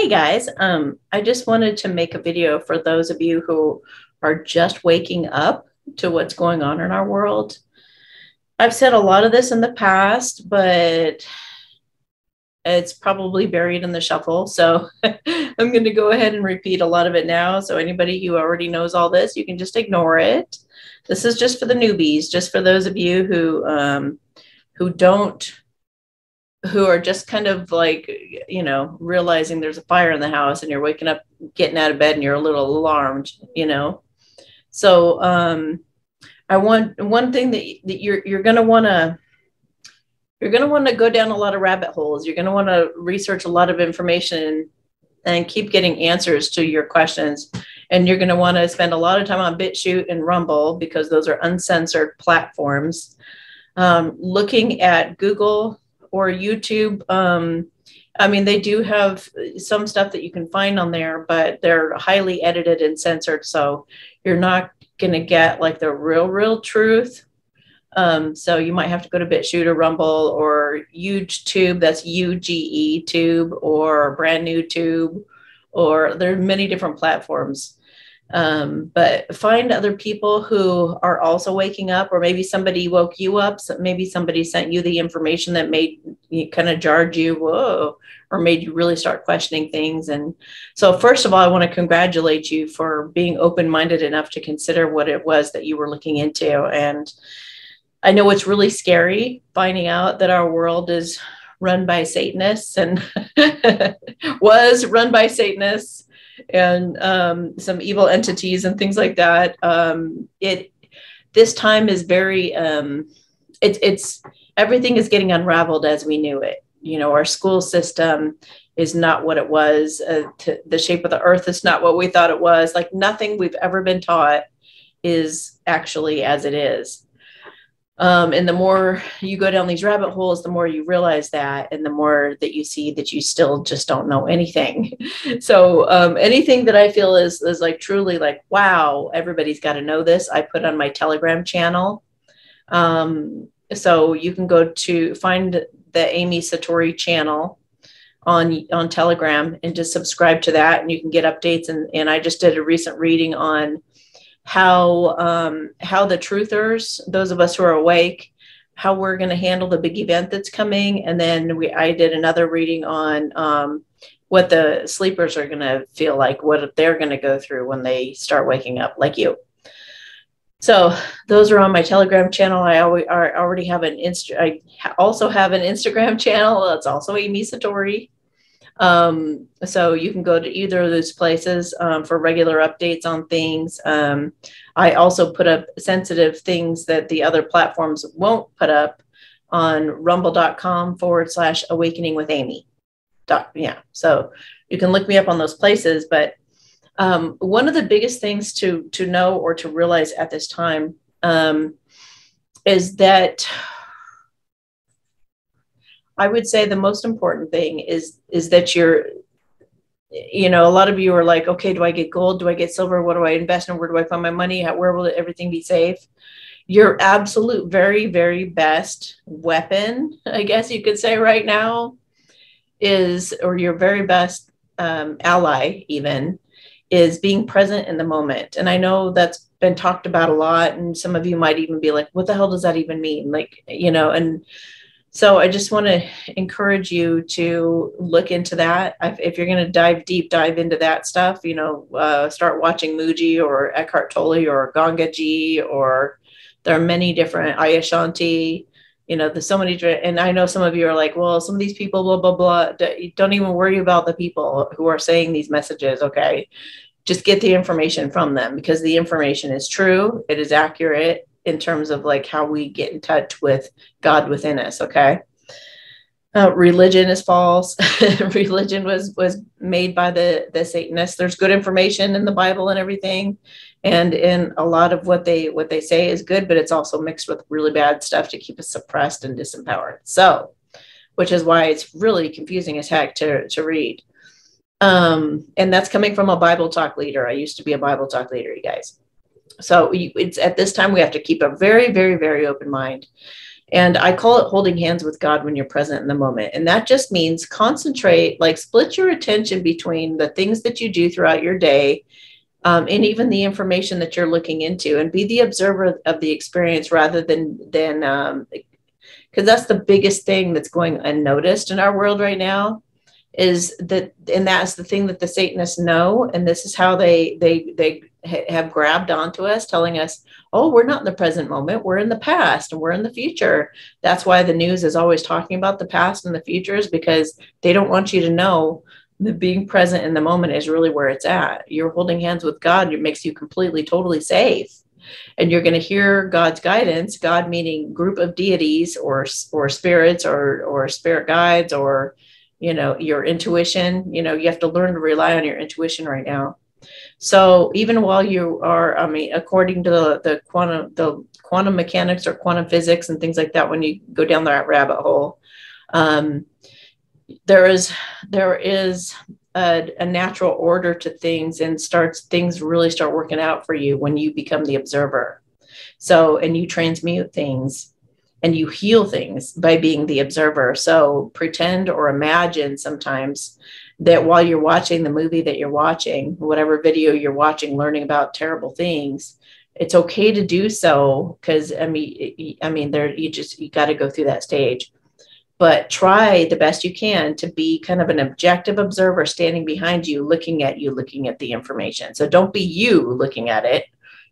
guys, I just wanted to make a video for those of you who are just waking up to what's going on in our world. I've said a lot of this in the past, but it's probably buried in the shuffle. So I'm going to go ahead and repeat a lot of it now. So anybody who already knows all this, you can just ignore it. This is just for the newbies, just for those of you who are just kind of like, realizing there's a fire in the house and you're waking up, getting out of bed and you're a little alarmed. So I want one thing that you're going to want to go down a lot of rabbit holes. You're going to want to research a lot of information and keep getting answers to your questions. And you're going to want to spend a lot of time on BitChute and Rumble because those are uncensored platforms. Looking at Google or YouTube. They do have some stuff that you can find on there, but they're highly edited and censored. So you're not going to get like the real truth. So you might have to go to BitChute or Rumble or YouTube, that's UGE Tube, or Brand New Tube, or there are many different platforms. But find other people who are also waking up, or maybe somebody woke you up. So maybe somebody sent you the information that made you kind of jarred you, whoa, or made you really start questioning things. And so first of all, I want to congratulate you for being open-minded enough to consider what it was that you were looking into. And I know it's really scary finding out that our world is run by Satanists and was run by Satanists and some evil entities and things like that. This time is very, it's everything is getting unraveled as we knew it. Our school system is not what it was. The shape of the earth is not what we thought it was. Like nothing we've ever been taught is actually as it is. And the more you go down these rabbit holes, the more you realize that, and the more that you see that you still just don't know anything. So anything that I feel is like truly like, wow, everybody's got to know this, I put on my Telegram channel. So you can go to find the Amy Satori channel on Telegram and just subscribe to that, and you can get updates. And I just did a recent reading on how the truthers, those of us who are awake, how we're going to handle the big event that's coming. And then I did another reading on what the sleepers are going to feel like, what they're going to go through when they start waking up, like you. So those are on my Telegram channel. I already have I also have an Instagram channel. That's also Amy Satori. So you can go to either of those places for regular updates on things. I also put up sensitive things that the other platforms won't put up on rumble.com/awakening with Amy. Yeah. So you can look me up on those places. But one of the biggest things to know or to realize at this time is that I would say the most important thing is that a lot of you are like, okay, do I get gold? Do I get silver? What do I invest in? Where do I find my money? Where will everything be safe? Your absolute very, very best weapon, I guess you could say right now or your very best ally even, is being present in the moment. And I know that's been talked about a lot. And some of you might even be like, what the hell does that even mean? And so I just want to encourage you to look into that. If you're going to dive into that stuff, start watching Muji or Eckhart Tolle or Gangaji, or there are many different Ayashanti, there's so many, and I know some of you are like, well, some of these people, blah, blah, blah. Don't even worry about the people who are saying these messages. Okay. Just get the information from them, because the information is true. It is accurate in terms of like how we get in touch with God within us. Okay. Religion is false. Religion was made by the Satanists. There's good information in the Bible and everything. And in a lot of what they say is good, but it's also mixed with really bad stuff to keep us suppressed and disempowered. So, which is why it's really confusing as heck to read. And that's coming from a Bible talk leader. I used to be a Bible talk leader, you guys. So it's at this time we have to keep a very, very, very open mind. And I call it holding hands with God when you're present in the moment. And that just means concentrate, like split your attention between the things that you do throughout your day, and even the information that you're looking into, and be the observer of the experience rather than because that's the biggest thing that's going unnoticed in our world right now, is that, and that's the thing that the Satanists know, and this is how they have grabbed onto us, telling us, oh, we're not in the present moment, we're in the past and we're in the future. That's why the news is always talking about the past and the futures, because they don't want you to know that being present in the moment is really where it's at. You're holding hands with God, it makes you completely, totally safe. And you're going to hear God's guidance, God meaning group of deities or spirits or spirit guides, or, you know, your intuition. You know, you have to learn to rely on your intuition right now. So even while you are, I mean, according to the quantum mechanics or quantum physics and things like that, when you go down that rabbit hole, there is a natural order to things, and things really start working out for you when you become the observer. So, and you transmute things and you heal things by being the observer. So pretend or imagine sometimes that while you're watching the movie that you're watching, whatever video you're watching, learning about terrible things, it's okay to do so. Because I mean, there, you got to go through that stage. But try the best you can to be kind of an objective observer standing behind you, looking at the information. So don't be you looking at it,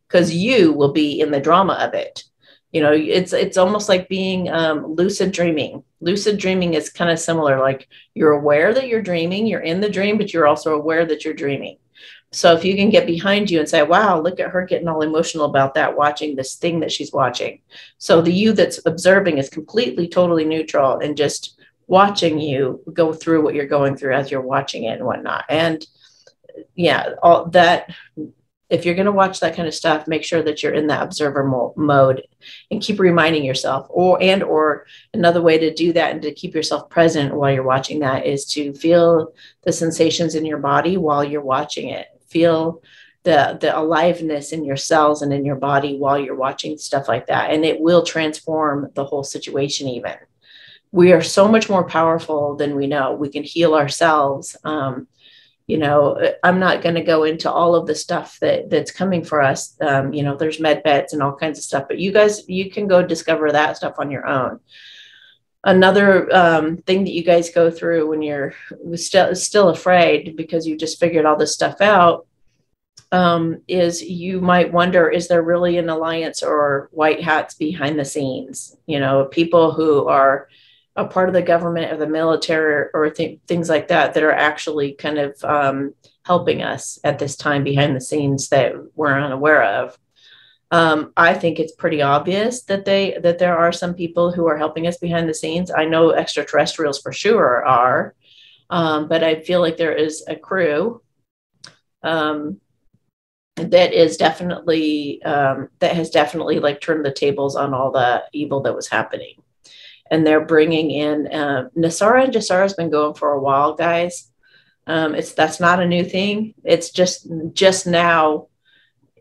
because you will be in the drama of it. You know, it's almost like being lucid dreaming. Lucid dreaming is kind of similar. Like, you're aware that you're dreaming, you're in the dream, but you're also aware that you're dreaming. So if you can get behind you and say, wow, look at her getting all emotional about that, watching this thing that she's watching. So the you that's observing is completely, totally neutral and just watching you go through what you're going through as you're watching it and whatnot. And yeah, all that, if you're going to watch that kind of stuff, make sure that you're in that observer mode, and keep reminding yourself. Or another way to do that and to keep yourself present while you're watching that is to feel the sensations in your body while you're watching it. Feel the aliveness in your cells and in your body while you're watching stuff like that. And it will transform the whole situation. Even we are so much more powerful than we know. We can heal ourselves. You know, I'm not going to go into all of the stuff that's coming for us. You know, there's med beds and all kinds of stuff, but you can go discover that stuff on your own. Another thing that you guys go through when you're still afraid because you just figured all this stuff out, is you might wonder, is there really an alliance or white hats behind the scenes? You know, people who are a part of the government or the military or things like that are actually kind of helping us at this time behind the scenes that we're unaware of. I think it's pretty obvious that there are some people who are helping us behind the scenes. I know extraterrestrials for sure are, but I feel like there is a crew that is definitely that has definitely like turned the tables on all the evil that was happening. And they're bringing in Nasara and Jasara has been going for a while, guys. That's not a new thing. It's just now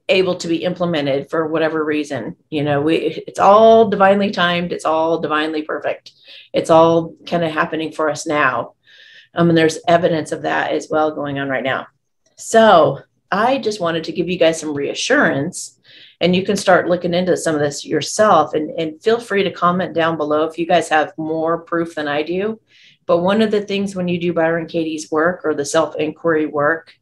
able to be implemented for whatever reason. You know, it's all divinely timed. It's all divinely perfect. It's all kind of happening for us now. And there's evidence of that as well going on right now. So I just wanted to give you guys some reassurance, and you can start looking into some of this yourself, and feel free to comment down below if you guys have more proof than I do. But one of the things when you do Byron Katie's work or the self-inquiry work,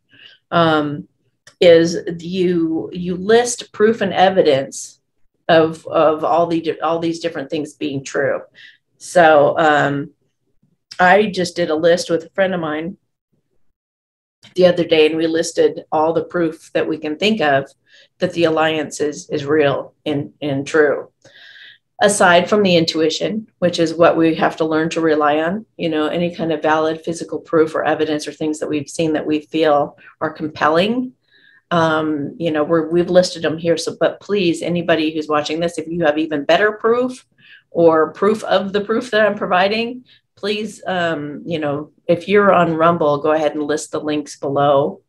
is you list proof and evidence of all these different things being true. So I just did a list with a friend of mine the other day, and we listed all the proof that we can think of that the alliance is real and true. Aside from the intuition, which is what we have to learn to rely on, you know, any kind of valid physical proof or evidence or things that we've seen that we feel are compelling. You know, we've listed them here. So, but please, anybody who's watching this, if you have even better proof or proof of the proof that I'm providing, please, you know, if you're on Rumble, go ahead and list the links below.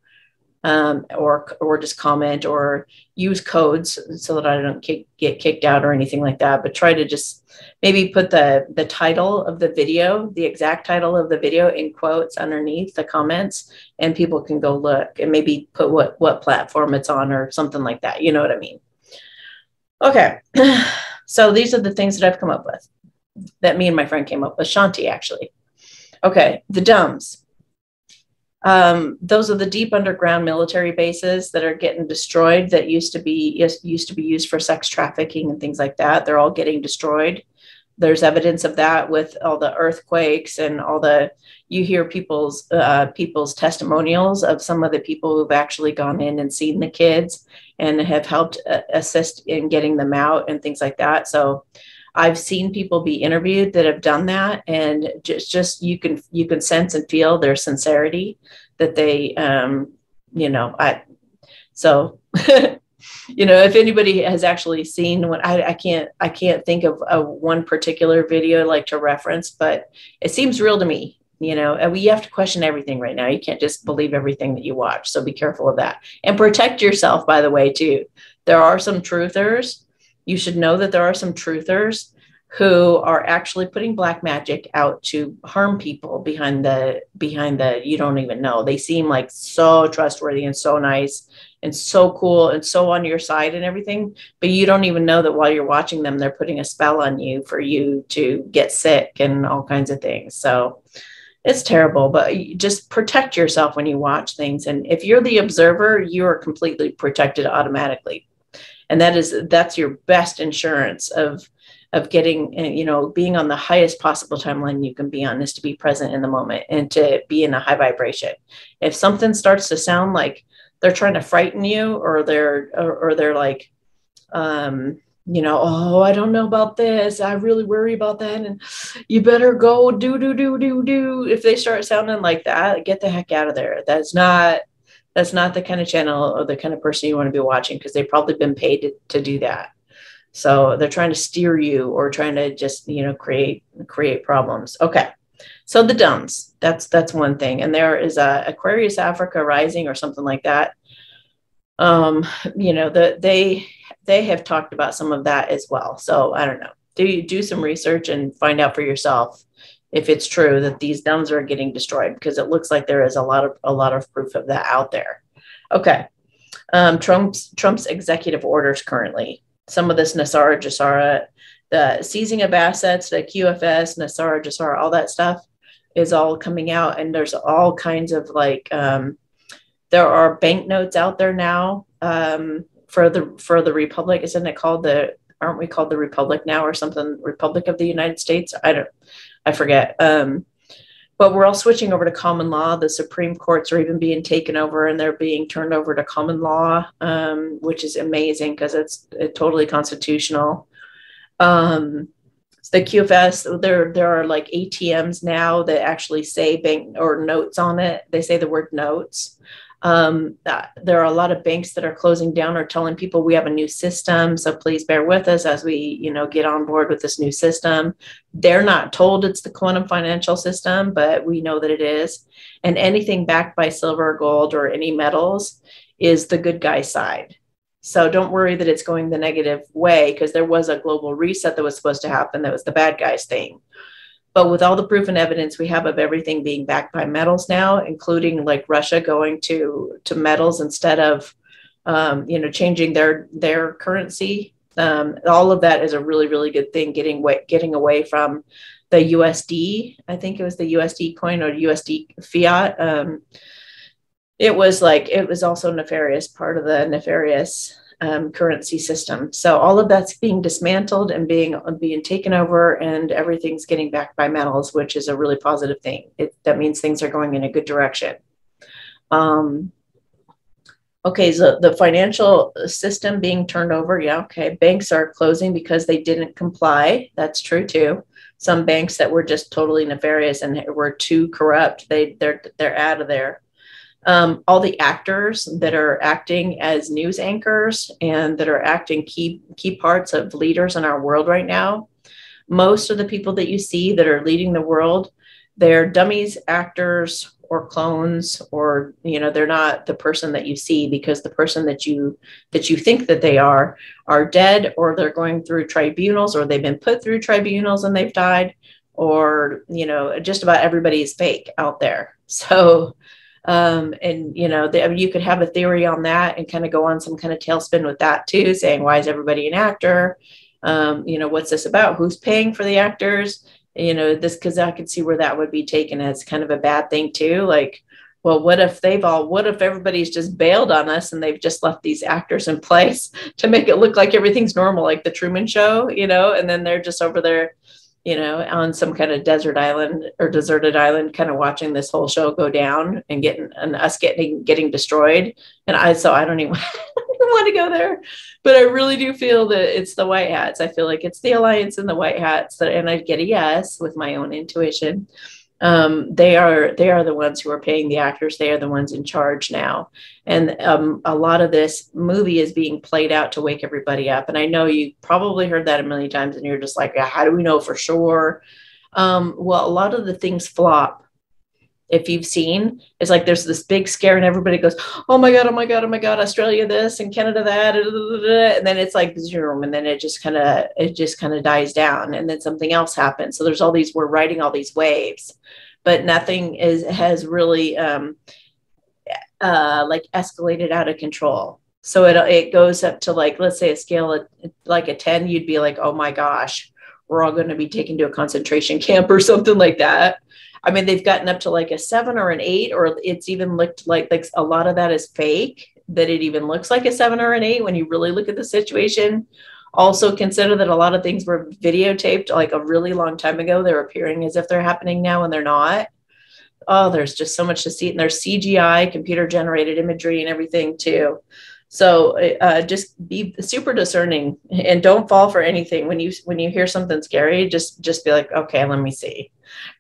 or just comment or use codes so that I don't get kicked out or anything like that. But try to just maybe put the title of the video, the exact title of the video in quotes underneath the comments, and people can go look and maybe put what platform it's on or something like that. You know what I mean? Okay. So these are the things that I've come up with, that me and my friend came up with, Shanti, actually. Okay, the dumbs. Those are the deep underground military bases that are getting destroyed that used to be used for sex trafficking and things like that. They're all getting destroyed. There's evidence of that with all the earthquakes and all the, you hear people's testimonials of some of the people who've actually gone in and seen the kids and have helped assist in getting them out and things like that. So I've seen people be interviewed that have done that, and just you can sense and feel their sincerity that they, so, if anybody has actually seen what I can't think of one particular video like to reference, but it seems real to me, and you have to question everything right now. You can't just believe everything that you watch. So be careful of that, and protect yourself, by the way, too. There are some truthers. You should know that there are some truthers who are actually putting black magic out to harm people behind the you don't even know. They seem like so trustworthy and so nice and so cool and so on your side and everything, but you don't even know that while you're watching them, they're putting a spell on you for you to get sick and all kinds of things. So it's terrible, but you just protect yourself when you watch things. And if you're the observer, you are completely protected automatically. And that's your best insurance of getting, being on the highest possible timeline you can be on, is to be present in the moment and to be in a high vibration. If something starts to sound like they're trying to frighten you, or they're like, oh, I don't know about this, I really worry about that, and you better go do. If they start sounding like that, get the heck out of there. That's not the kind of channel or the kind of person you want to be watching, because they've probably been paid to do that. So they're trying to steer you or trying to just, create problems. Okay. So the dumbs, that's one thing. And there is a Aquarius Africa rising or something like that. They have talked about some of that as well. So I don't know. Do some research and find out for yourself if it's true that these dumbs are getting destroyed, because it looks like there is a lot of proof of that out there. Okay. Trump's executive orders currently. Some of this NESARA, JASARA, the seizing of assets, the QFS, NESARA, JASARA, all that stuff is all coming out. And there's all kinds of there are banknotes out there now for the Republic. Isn't it called aren't we called the Republic now or something? Republic of the United States? I forget. But we're all switching over to common law. The Supreme Courts are even being taken over, and they're being turned over to common law, which is amazing because it's totally constitutional. The QFS, there are like ATMs now that actually say bank or notes on it. They say the word notes. There are a lot of banks that are closing down or telling people we have a new system, so please bear with us as we, get on board with this new system. They're not told it's the quantum financial system, but we know that it is. And anything backed by silver or gold or any metals is the good guy side. So don't worry that it's going the negative way, because there was a global reset that was supposed to happen. That was the bad guys thing. But with all the proof and evidence we have of everything being backed by metals now, including like Russia going to metals instead of, changing their currency, all of that is a really, really good thing. Getting away from the USD, I think it was the USD coin or USD fiat. It was also nefarious, part of the nefarious currency system. So all of that's being dismantled and being taken over, and everything's getting backed by metals, which is a really positive thing. That means things are going in a good direction. Okay, so the financial system being turned over. Yeah, okay. Banks are closing because they didn't comply. That's true too. Some banks that were just totally nefarious and were too corrupt, they're out of there. All the actors that are acting as news anchors and that are acting key parts of leaders in our world right now, most of the people that you see that are leading the world, they're dummies, actors, or clones, or, you know, they're not the person that you see, because the person that you think that they are dead, or they're going through tribunals, or they've been put through tribunals and they've died, or, you know, just about everybody is fake out there. So and, you know, you could have a theory on that and kind of go on some kind of tailspin with that too, saying, why is everybody an actor? You know, what's this about? Who's paying for the actors? You know, this, because I could see where that would be taken as kind of a bad thing too. Like, well, what if everybody's just bailed on us and they've just left these actors in place to make it look like everything's normal, like the Truman Show, you know, and then they're just over there, you know, on some kind of desert island or deserted island, kind of watching this whole show go down and getting destroyed. And I don't even want to go there, but I really do feel that it's the white hats. I feel like it's the alliance and the white hats and I get a yes with my own intuition. They are the ones who are paying the actors. They are the ones in charge now. And a lot of this movie is being played out to wake everybody up. And I know you probably heard that a million times and you're just like, how do we know for sure? Well, a lot of the things flop. If you've seen, it's like there's this big scare and everybody goes, oh my God, oh my God, oh my God, Australia this and Canada that, and then it's like zoom, and then it just kind of dies down, and then something else happens. So there's all these, we're riding all these waves, but nothing has really like escalated out of control. So it goes up to, like, let's say a scale of like a 10, you'd be like, oh my gosh, we're all going to be taken to a concentration camp or something like that. I mean, they've gotten up to like a 7 or an 8, or it's even looked like a lot of that is fake, that it even looks like a 7 or an 8 when you really look at the situation. Also consider that a lot of things were videotaped like a really long time ago. They're appearing as if they're happening now and they're not. Oh, there's just so much to see. And there's CGI, computer generated imagery and everything too. So just be super discerning and don't fall for anything. When you hear something scary, just be like, okay, let me see.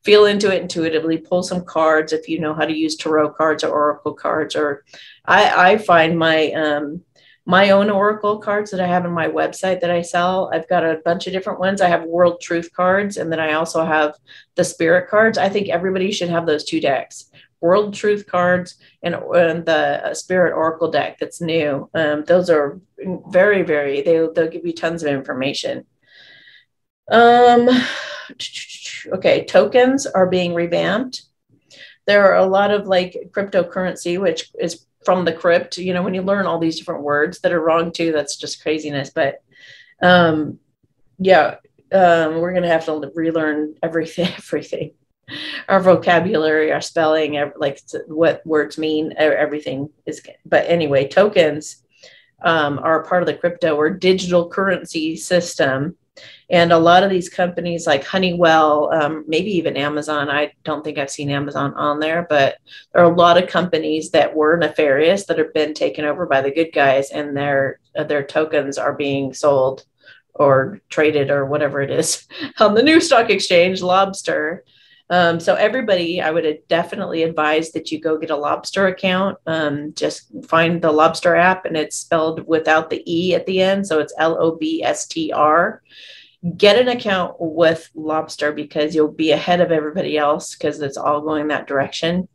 Feel into it intuitively, pull some cards if you know how to use tarot cards or oracle cards. Or I find my own oracle cards that I have on my website that I sell. I've got a bunch of different ones. I have world truth cards, and then I also have the spirit cards. I think everybody should have those 2 decks. World truth cards and the spirit oracle deck that's new. Those are very, very, they'll give you tons of information. Okay, tokens are being revamped. There are a lot of like cryptocurrency, which is from the crypt. You know, when you learn all these different words that are wrong too, that's just craziness. But yeah, we're gonna have to relearn everything. Our vocabulary, our spelling, like what words mean, everything is. But anyway, tokens are part of the crypto or digital currency system. And a lot of these companies like Honeywell, maybe even Amazon, I don't think I've seen Amazon on there, but there are a lot of companies that were nefarious that have been taken over by the good guys, and their tokens are being sold or traded or whatever it is on the new stock exchange, Lobster. So everybody, I would definitely advise that you go get a Lobster account. Just find the Lobster app, and it's spelled without the E at the end. So it's LOBSTR. Get an account with Lobster because you'll be ahead of everybody else, because it's all going that direction.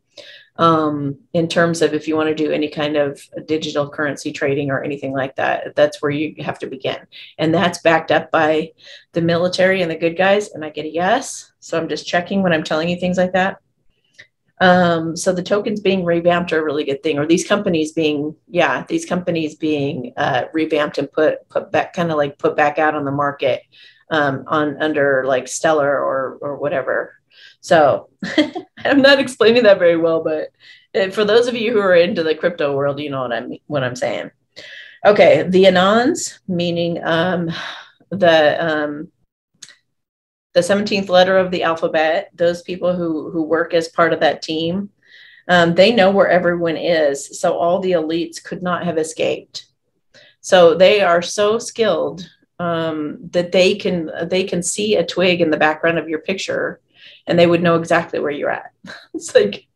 In terms of if you want to do any kind of digital currency trading or anything like that, that's where you have to begin. And that's backed up by the military and the good guys. And I get a yes. So I'm just checking when I'm telling you things like that. So the tokens being revamped are a really good thing, or these companies being revamped and put back, kind of like put back out on the market, under like Stellar or whatever. So I'm not explaining that very well, but for those of you who are into the crypto world, you know what I'm saying. Okay, the Anons, meaning the 17th letter of the alphabet. Those people who work as part of that team, they know where everyone is. So all the elites could not have escaped. So they are so skilled that they can see a twig in the background of your picture, and they would know exactly where you're at. It's like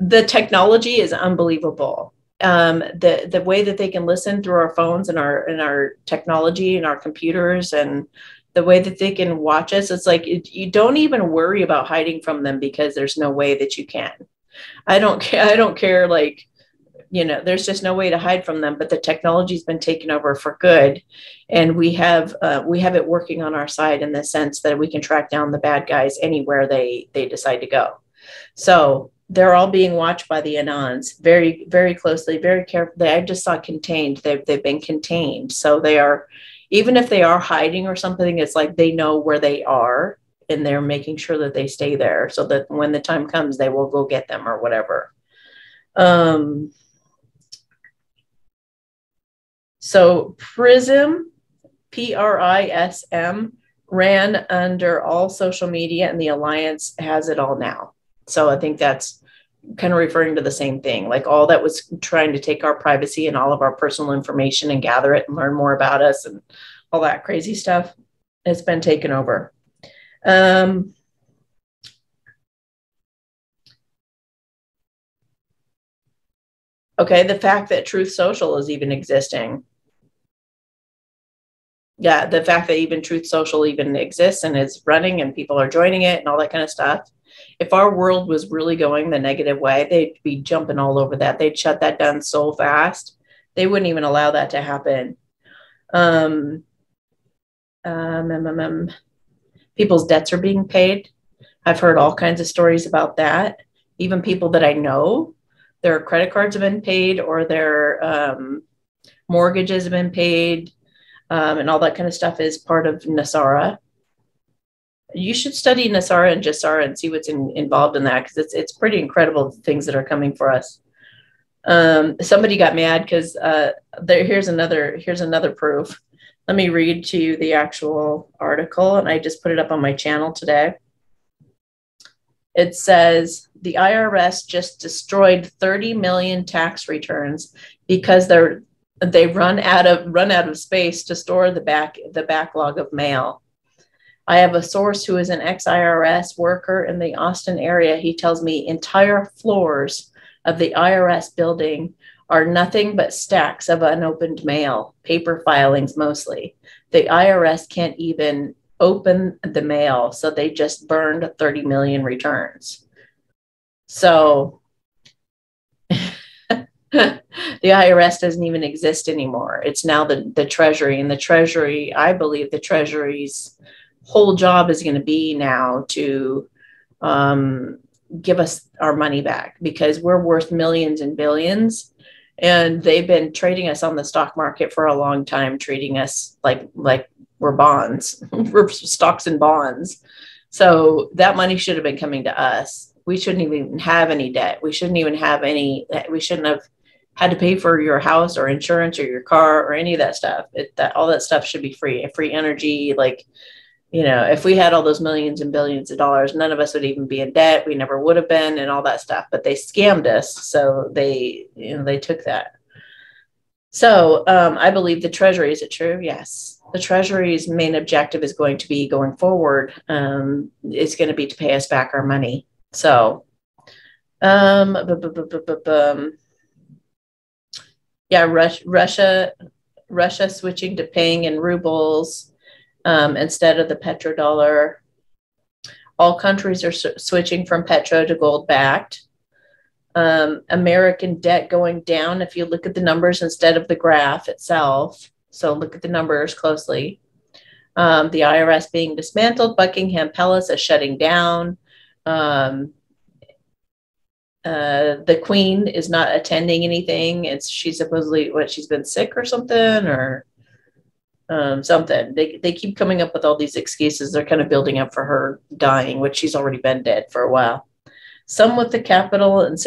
the technology is unbelievable. The way that they can listen through our phones and our technology and our computers, and the way that they can watch us, it's like you don't even worry about hiding from them because there's no way that you can. I don't care. I don't care. Like, there's just no way to hide from them, but the technology's been taken over for good. And we have it working on our side in the sense that we can track down the bad guys anywhere they decide to go. So they're all being watched by the Anons very, very closely, very carefully. I just saw contained. They've been contained. So they are, even if they are hiding or something, it's like they know where they are and they're making sure that they stay there so that when the time comes, they will go get them or whatever. So PRISM, PRISM, ran under all social media, and the Alliance has it all now. So I think that's kind of referring to the same thing, like all that was trying to take our privacy and all of our personal information and gather it and learn more about us and all that crazy stuff has been taken over. Okay, the fact that Truth Social is even existing. Yeah, the fact that even Truth Social even exists and is running and people are joining it and all that kind of stuff. If our world was really going the negative way, they'd be jumping all over that. They'd shut that down so fast. They wouldn't even allow that to happen. People's debts are being paid. I've heard all kinds of stories about that. Even people that I know, their credit cards have been paid or their mortgages have been paid. And all that kind of stuff is part of NESARA. You should study NESARA and JSARA and see what's involved in that, because it's pretty incredible things that are coming for us. Somebody got mad because here's another proof. Let me read to you the actual article, and I just put it up on my channel today. It says the IRS just destroyed 30 million tax returns because they run out of space to store the backlog of mail. I have a source who is an ex-IRS worker in the Austin area. He tells me entire floors of the IRS building are nothing but stacks of unopened mail, paper filings mostly. The IRS can't even open the mail, so they just burned 30 million returns. So the IRS doesn't even exist anymore. It's now the Treasury, and the Treasury, I believe the Treasury's whole job is going to be now to give us our money back, because we're worth millions and billions, and they've been trading us on the stock market for a long time, treating us like we're bonds, we're stocks and bonds. So that money should have been coming to us. We shouldn't even have any debt. We shouldn't have had to pay for your house or insurance or your car or any of that stuff. All that stuff should be free. Free energy, like, if we had all those millions and billions of dollars, none of us would even be in debt. We never would have been, and all that stuff. But they scammed us, so they took that. So I believe the Treasury, is it true? Yes. The Treasury's main objective is going to be going forward. It's going to be to pay us back our money. So, yeah, Russia switching to paying in rubles instead of the petrodollar. All countries are switching from petro to gold backed. American debt going down if you look at the numbers instead of the graph itself. So look at the numbers closely. The IRS being dismantled. Buckingham Palace is shutting down. The Queen is not attending anything. She's supposedly, she's been sick or something, or something. They keep coming up with all these excuses. They're kind of building up for her dying, which she's already been dead for a while. Same with the Capitol and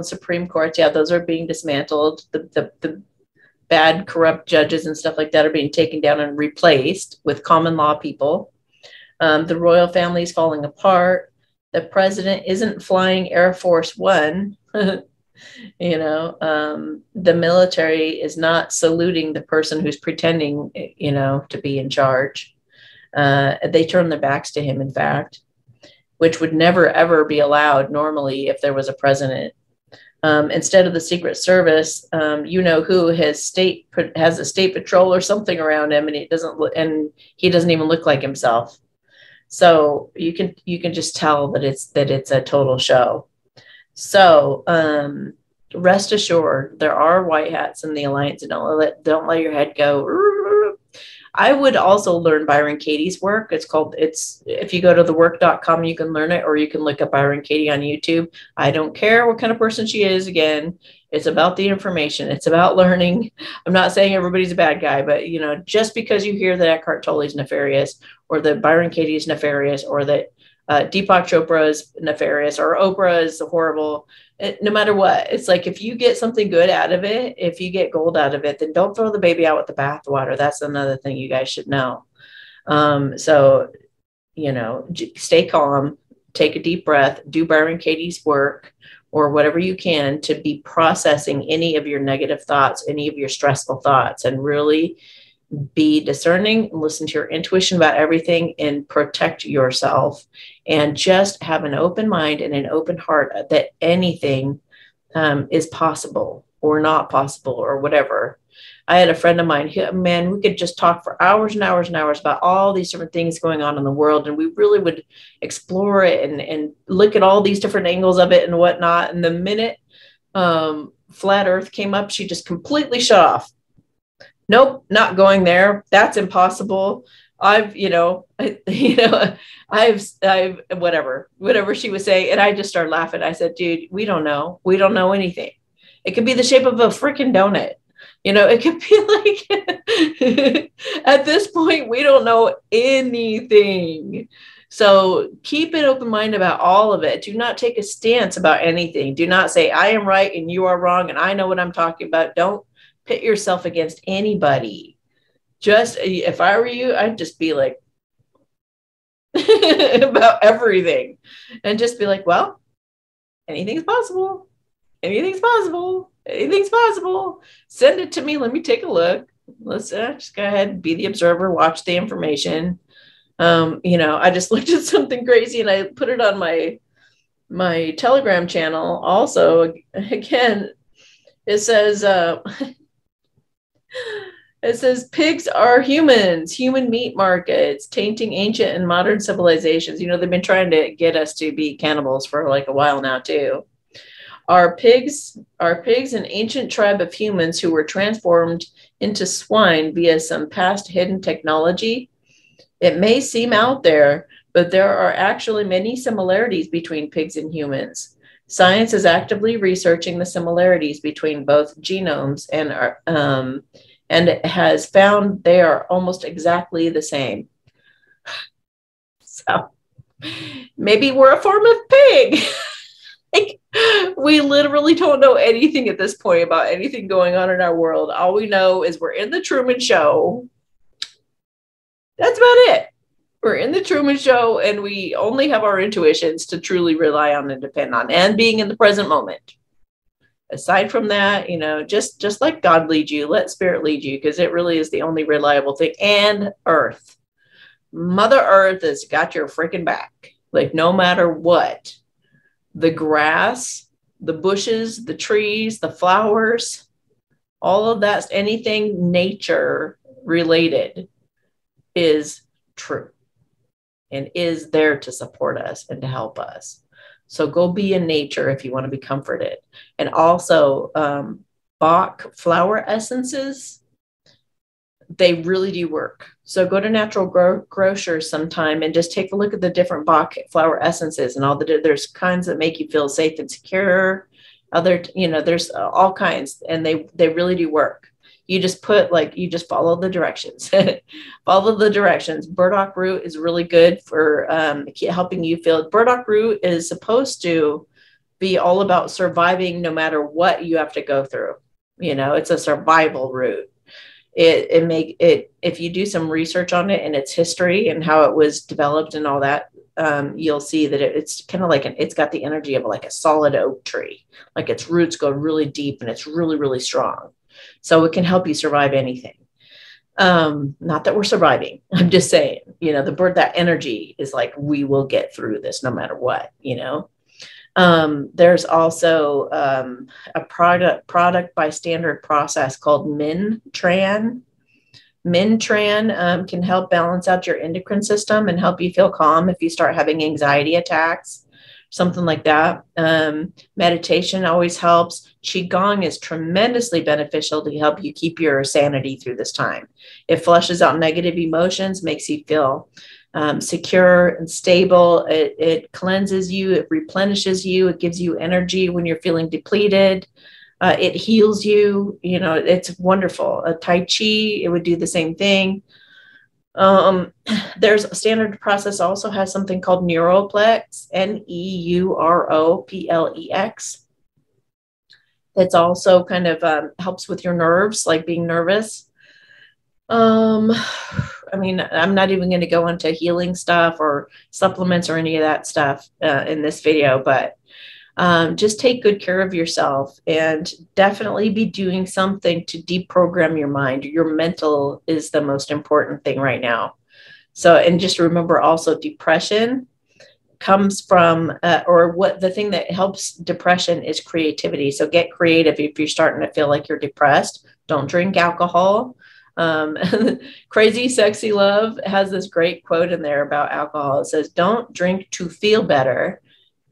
Supreme Courts. Yeah, those are being dismantled. The bad, corrupt judges and stuff like that are being taken down and replaced with common law people. The royal family is falling apart. The president isn't flying Air Force One. The military is not saluting the person who's pretending, to be in charge. They turn their backs to him, in fact, which would never, ever be allowed normally if there was a president. Instead of the Secret Service, who has a state patrol or something around him, and he doesn't even look like himself. So you can just tell that it's a total show. So rest assured, there are white hats in the alliance, and don't let your head go. I would also learn Byron Katie's work. It's if you go to thework.com, you can learn it, or you can look up Byron Katie on YouTube. I don't care what kind of person she is. Again, it's about the information. It's about learning. I'm not saying everybody's a bad guy, but just because you hear that Eckhart Tolle is nefarious, or that Byron Katie is nefarious, or that Deepak Chopra is nefarious, or Oprah is horrible, no matter what, it's like, if you get something good out of it, if you get gold out of it, then don't throw the baby out with the bathwater. That's another thing you guys should know. So, stay calm, take a deep breath, do Byron Katie's work, or whatever you can to be processing any of your negative thoughts, any of your stressful thoughts, and really be discerning, listen to your intuition about everything, and protect yourself, and just have an open mind and an open heart that anything is possible or not possible or whatever. I had a friend of mine, man, we could just talk for hours and hours and hours about all these different things going on in the world. And we really would explore it and look at all these different angles of it and whatnot. And the minute flat earth came up, she just completely shut off. Nope, not going there. That's impossible. I've whatever she was saying. And I just started laughing. I said, dude, we don't know. We don't know anything. It could be the shape of a freaking donut. It could be like, at this point, we don't know anything. So keep an open mind about all of it. Do not take a stance about anything. Do not say, I am right and you are wrong, and I know what I'm talking about. Don't pit yourself against anybody. Just, if I were you, I'd just be like, about everything, and just be like, well, anything's possible. Anything's possible. Anything's possible. Send it to me. Let me take a look. Let's just go ahead, be the observer, watch the information. I just looked at something crazy and I put it on my Telegram channel. Also, again, it says, pigs are humans, human meat markets, tainting ancient and modern civilizations. They've been trying to get us to be cannibals for like a while now too. Are pigs an ancient tribe of humans who were transformed into swine via some past hidden technology? It may seem out there, but there are actually many similarities between pigs and humans. Science is actively researching the similarities between both genomes and it has found they are almost exactly the same. So maybe we're a form of pig. Like, we literally don't know anything at this point about anything going on in our world. All we know is we're in the Truman Show. That's about it. We're in the Truman Show, and we only have our intuitions to truly rely on and depend on, and being in the present moment. Aside from that, just let God lead you, let spirit lead you, because it really is the only reliable thing. And Earth. Mother Earth has got your freaking back. Like, no matter what. The grass, the bushes, the trees, the flowers, all of that, anything nature related is true and is there to support us and to help us. So go be in nature if you want to be comforted. And also Bach flower essences, they really do work. So go to Natural Grocers sometime and just take a look at the different Bach flower essences and there's kinds that make you feel safe and secure. There's all kinds, and they really do work. You just follow the directions. Follow the directions. Burdock root is really good for helping you feel. Burdock root is supposed to be all about surviving no matter what you have to go through. It's a survival root. If you do some research on it and its history and how it was developed and all that, you'll see that it's kind of like it's got the energy of like a solid oak tree. Like its roots go really deep and it's really, really strong. So it can help you survive anything. Not that we're surviving. I'm just saying, that energy is like, we will get through this no matter what, There's also a product by standard process called Min Tran. Mintran can help balance out your endocrine system and help you feel calm if you start having anxiety attacks, something like that. Meditation always helps. Qigong is tremendously beneficial to help you keep your sanity through this time. It flushes out negative emotions, makes you feel secure and stable. It cleanses you, it replenishes you, it gives you energy when you're feeling depleted. It heals you, it's wonderful. A Tai Chi, it would do the same thing. There's a standard process also has something called Neuroplex, Neuroplex. That's also kind of helps with your nerves, like being nervous. I mean, I'm not even going to go into healing stuff or supplements or any of that stuff in this video, but just take good care of yourself and definitely be doing something to deprogram your mind. Your mental is the most important thing right now. So, and just remember also depression comes from, or what the thing that helps depression is creativity. So get creative if you're starting to feel like you're depressed. Don't drink alcohol. Crazy Sexy Love has this great quote in there about alcohol. It says, don't drink to feel better.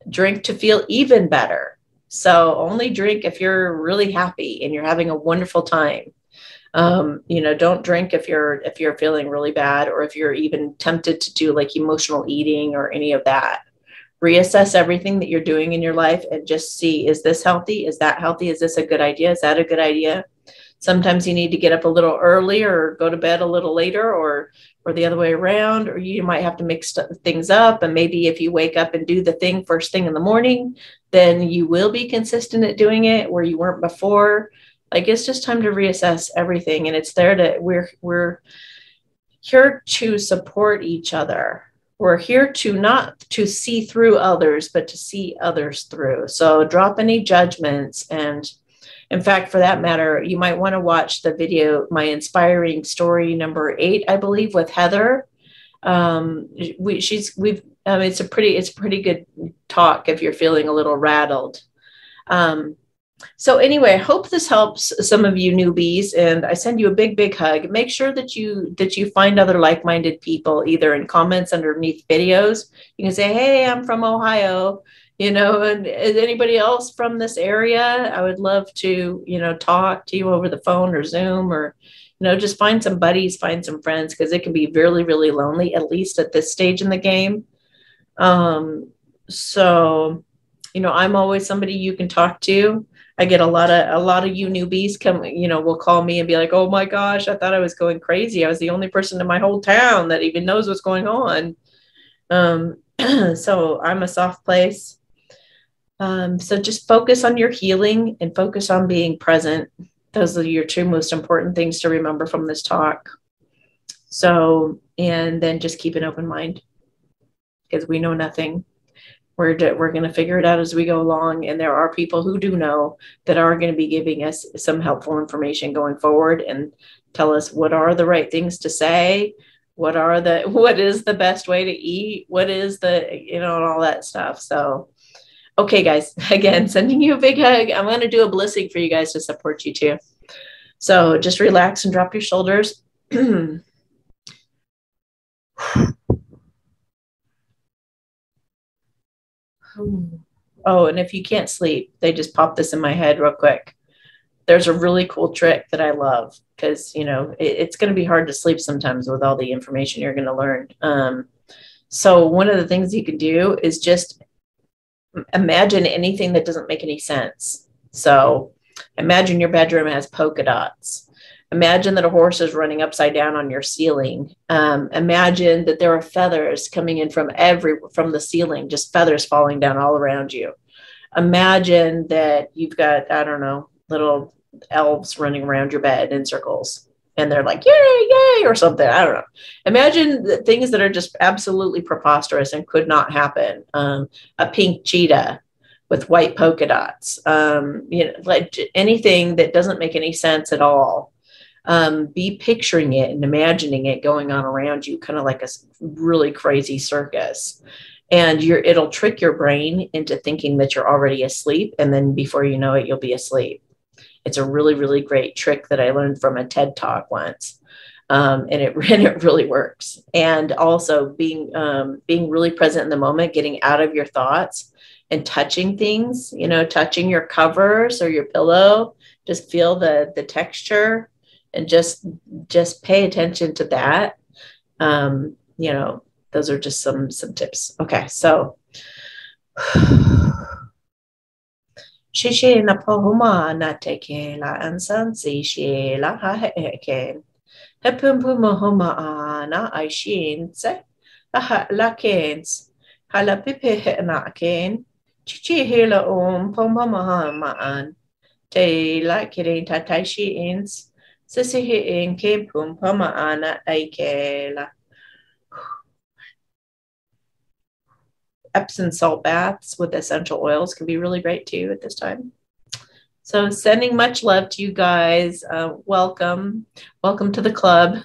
Drink to feel even better. So only drink if you're really happy and you're having a wonderful time. Don't drink if you're feeling really bad, or if you're even tempted to do like emotional eating or any of that. Reassess everything that you're doing in your life and just see, is this healthy? Is that healthy? Is this a good idea? Is that a good idea? Sometimes you need to get up a little early or go to bed a little later, or the other way around, or you might have to mix things up. And maybe if you wake up and do the thing first thing in the morning, then you will be consistent at doing it where you weren't before. Like, it's just time to reassess everything. And it's there to, we're here to support each other. We're here to not to see through others, but to see others through. So drop any judgments. And in fact, for that matter, you might want to watch the video, my inspiring story number 8, I believe, with Heather. It's a pretty good talk if you're feeling a little rattled. So anyway, I hope this helps some of you newbies, and I send you a big, big hug. Make sure that you find other like-minded people, either in comments underneath videos. You can say, hey, I'm from Ohio. And is anybody else from this area? I would love to, talk to you over the phone or Zoom, or, just find some buddies, find some friends, because it can be really, really lonely, at least at this stage in the game. So, I'm always somebody you can talk to. I get a lot of you newbies come, will call me and be like, oh my gosh, I thought I was going crazy. I was the only person in my whole town that even knows what's going on. So I'm a soft place. So just focus on your healing and focus on being present. Those are your 2 most important things to remember from this talk. So, and then just keep an open mind, because we know nothing. We're going to figure it out as we go along. And there are people who do know that are going to be giving us some helpful information going forward and tell us what are the right things to say. What is the best way to eat? What is and all that stuff. So, okay, guys, again, sending you a big hug. I'm going to do a blessing for you guys to support you too. So just relax and drop your shoulders. Oh, and if you can't sleep, they just pop this in my head real quick. There's a really cool trick that I love, because, it's going to be hard to sleep sometimes with all the information you're going to learn. So one of the things you can do is just imagine anything that doesn't make any sense. So imagine your bedroom has polka dots. Imagine that a horse is running upside down on your ceiling. Imagine that there are feathers coming in from the ceiling, just feathers falling down all around you. Imagine that you've got, I don't know, little elves running around your bed in circles, and they're like, yay, yay, or something. I don't know. Imagine things that are just absolutely preposterous and could not happen. A pink cheetah with white polka dots, like anything that doesn't make any sense at all. Be picturing it and imagining it going on around you, kind of like a really crazy circus. And it'll trick your brain into thinking that you're already asleep. And then before you know it, you'll be asleep. It's a really, really great trick that I learned from a TED Talk once. And it really works. And also being really present in the moment, getting out of your thoughts and touching things, touching your covers or your pillow, just feel the texture and just pay attention to that. Those are just some tips. Okay, so Shishi na pohuma na teke la ansan si shi la ha heke. Hepumpu mohoma na aishin se la kens. Hala pipe na ken. Chichi hela pomama maan. Te la kirin tataishi ins. Sisi in ke pumpama ana aikela. Epsom salt baths with essential oils can be really great too at this time. So sending much love to you guys. Welcome to the club.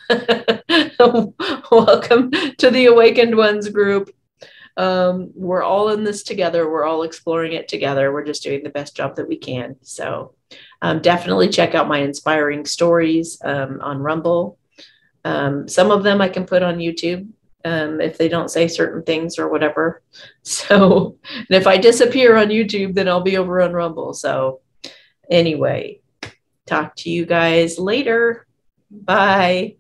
Welcome to the Awakened Ones group. We're all in this together. We're all exploring it together. We're just doing the best job that we can. So definitely check out my inspiring stories on Rumble. Some of them I can put on YouTube if they don't say certain things or whatever. So, and if I disappear on YouTube, then I'll be over on Rumble. So anyway, talk to you guys later. Bye.